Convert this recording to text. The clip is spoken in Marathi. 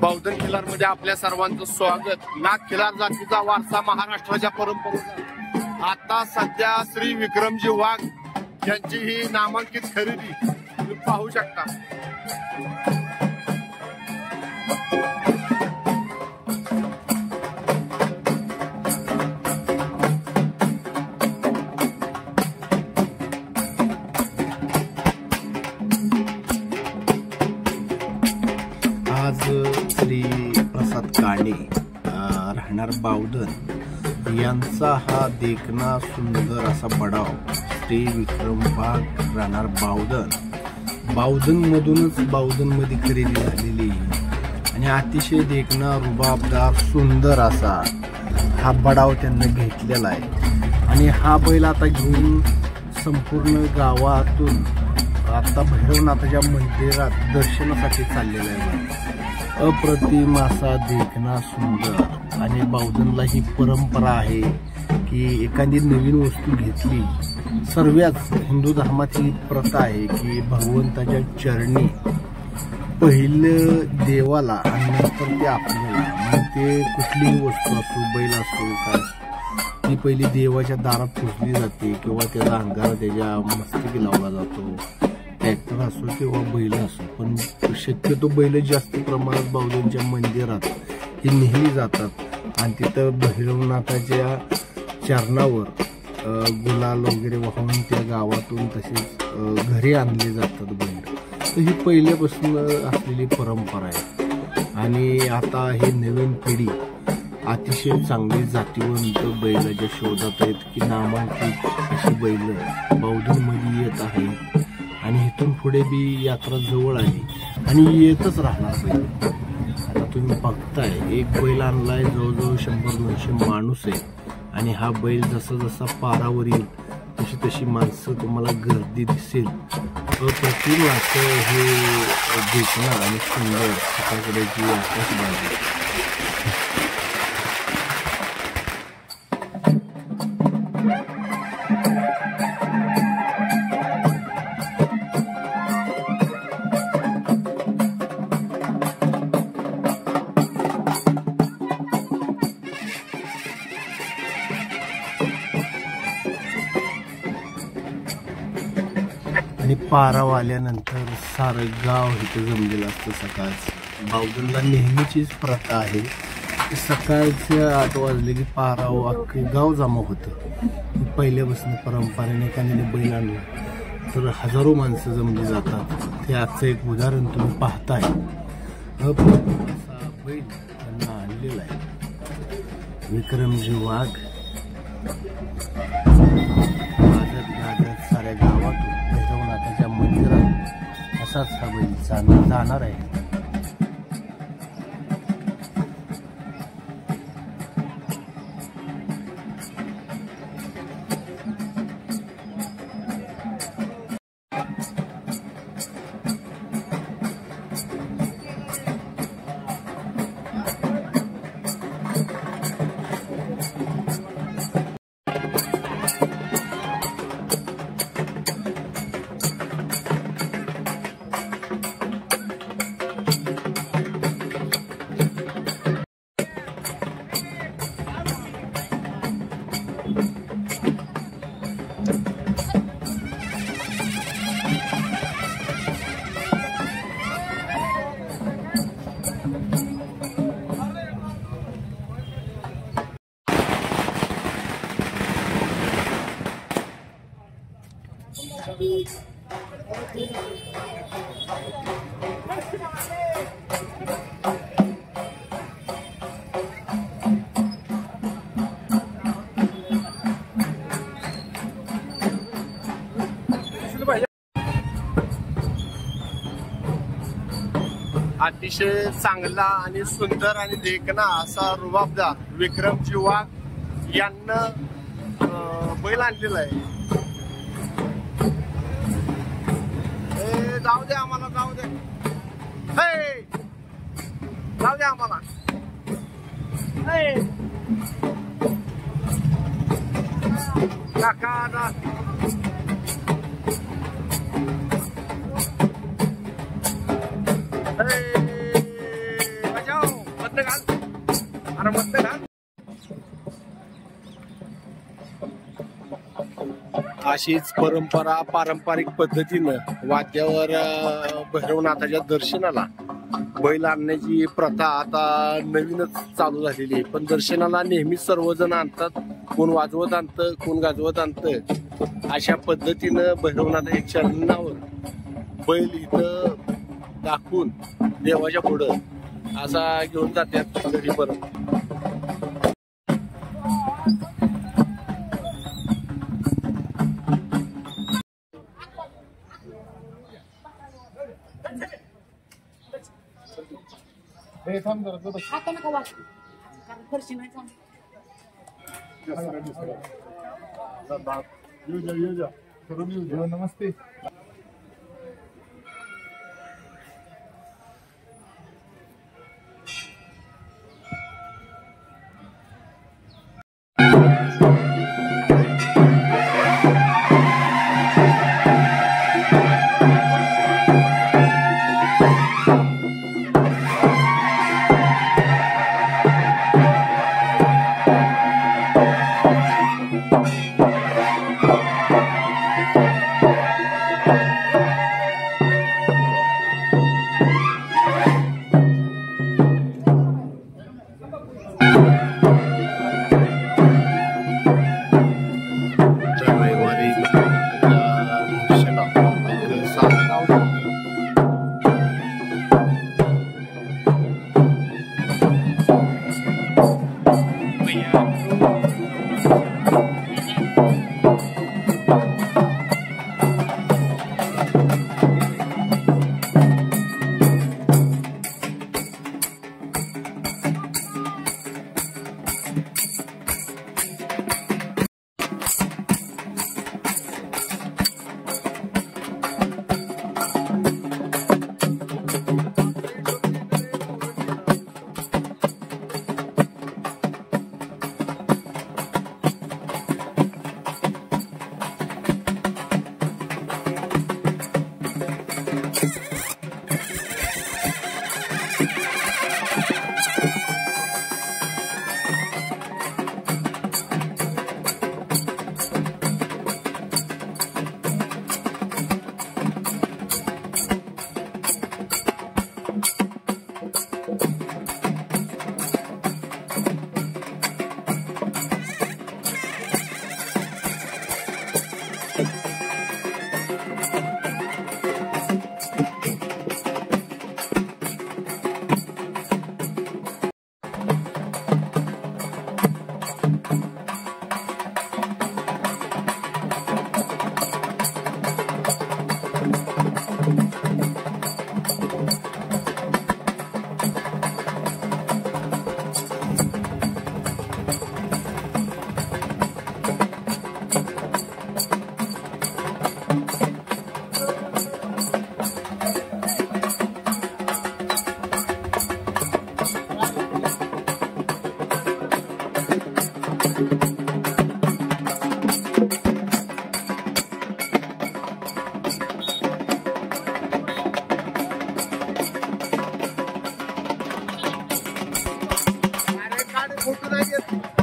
बौद्धन खिलार मध्ये आपल्या सर्वांचं स्वागत। नाथ खिलार जातीचा वारसा महाराष्ट्राच्या परंपरेचा आता सध्या श्री विक्रमजी वाघ यांची ही नामांकित खरेदी तुम्ही पाहू शकता। आज श्री प्रसाद काणे राहणार बावधन यांचा हा देखना सुंदर असा बडाव श्री विक्रम वाघ राहणार बावधन मधूनच बावधन मध्ये खरेदी झालेली आणि अतिशय देखना रुबाबदार सुंदर असा हा बडाव त्यांनी घेतलेला आहे। आणि हा बैल आता घेऊन संपूर्ण गावातून आता भैरवनाथाच्या मंदिरात दर्शनासाठी चाललेला आहे। अप्रतिम असा देखना सुंदर आणि बावधनला ही परंपरा आहे की एखादी नवीन वस्तू घेतली, सर्वच हिंदू धर्माची प्रथा आहे की भगवंताच्या चरणी पहिलं देवाला आणि नंतर ते आपल्याला, मग ते कुठलीही वस्तू असो, बैल असो काय, ती पहिली देवाच्या दारात पुजली जाते किंवा त्याचा अंगारा त्याच्या मस्तकी लावला जातो। ट्रॅक्टर असो किंवा बैल असो, पण शक्यतो बैल जास्त प्रमाणात बावधनच्या मंदिरात हे नेहमी जातात आणि तिथं भैरवनाथाच्या चरणावर गुलाल वगैरे वाहून त्या गावातून तसेच घरी आणले जातात बैल। तर ही पहिल्यापासून असलेली परंपरा आहे आणि आता ही नवीन पिढी अतिशय चांगली जातीवंत बैलाच्या शोधात आहेत की नामांकित अशी बैल बावधनमध्ये येत आहे आणि इथून पुढे बी यात्रा जवळ आली आणि येतच राहणार बैल। आता तुम्ही बघताय एक बैल आणलाय, जवळजवळ 100-200 माणूस आहे आणि हा बैल जसा जसा पारावर येईल तशी तशी माणसं तुम्हाला गर्दी दिसेल। अप्रतिम असं हे देखना आणि सुंदर सकाळकडेची आकाशबाजी। आणि पाराव आल्यानंतर सारं गाव इथे जमलेलं असतं। सकाळचं बावधनला नेहमीचीच प्रथा आहे की सकाळच्या 8 वाजले की पाराव अख्खे गाव जमा होतं। पहिल्यापासून परंपरेने एखाद्याने बैल आणला तर हजारो माणसं जमली जातात। ते आजचं एक उदाहरण तुम्ही पाहताय। असा बैल त्यांना आणलेला आहे विक्रमजी वाघ। गाजत साऱ्या गावातून भैरवनाथाच्या मंदिरात असाच हा बैल जाणार आहे। अतिशय चांगला आणि सुंदर आणि देखना असा रुबाबदार विक्रमजी वाघ यांना बैल आणलेला आहे। जाऊ दे आम्हाला, जाऊ दे, जाऊ दे आम्हाला। काका बचाओ मधलं घाल. अरे मधलं घाल. अशीच परंपरा पारंपरिक पद्धतीनं वाद्यावर भैरवनाथाच्या दर्शनाला बैल आणण्याची प्रथा आता नवीनच चालू झालेली आहे. पण दर्शनाला नेहमीच सर्वजण आणतात. कोण वाजवत आणतं, कोण गाजवत आणतं. अशा पद्धतीनं भैरवनाथ चरणावर बैल इथं दाखवून देवाच्या पुढं असा घेऊन जातात घरी परत. आता नका वाचू कारण फरशी नाही चांगली. नमस्ते. फोटो नाही येत.